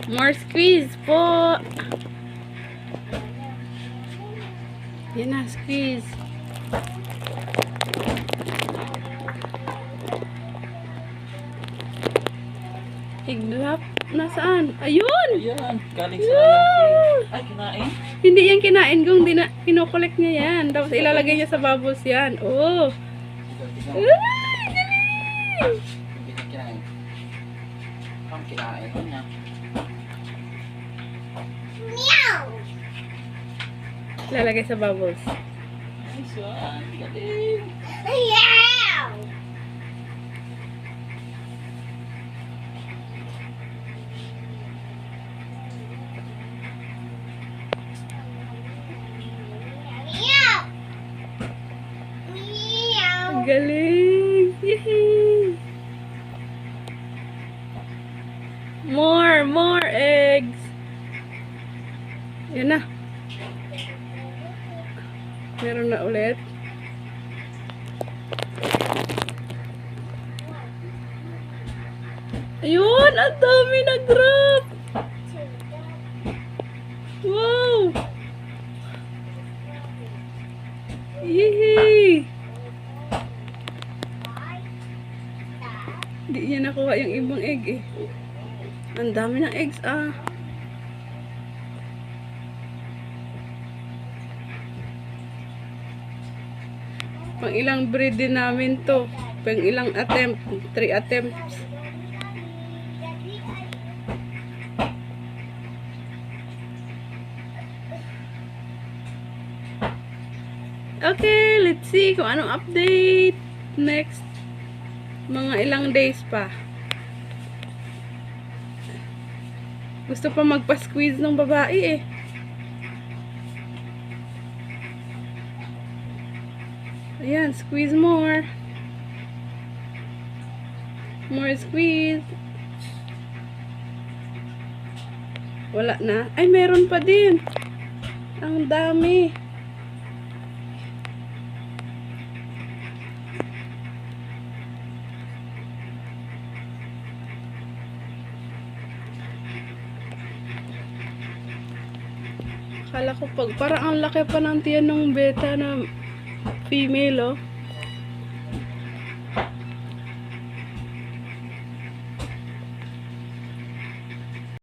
More squeeze po. Yan na, squeeze. Iglap. Nasaan? Ayun! Ayan, galing sa lalaki. Ay, kinain? Hindi yan kinain kung kinokolek niya yan. Tapos ilalagay niya sa bubbles yan. Oh! Ay, galing! Hindi na kinain. Ang kinain ko niya. Ilalagay sa bubbles. Nice one. Galing. Ang galing! Yay! More eggs! Yan na. Meron na ulit. Ayun! Ang dami na drop! Wow! Yehey! Hindi niya nakuha yung ibang egg eh. Ang dami ng eggs ah. Pang ilang breed din namin to. Pang ilang attempt. 3 attempts. Okay, let's see kung anong update next. Mga ilang days pa. Gusto pa magpa-squeeze ng babae eh. Ayan, squeeze more. More squeeze. Wala na. Ay, meron pa din. Ang dami. Akala ko parang ang laki pa ng tiyan ng beta na female, oh.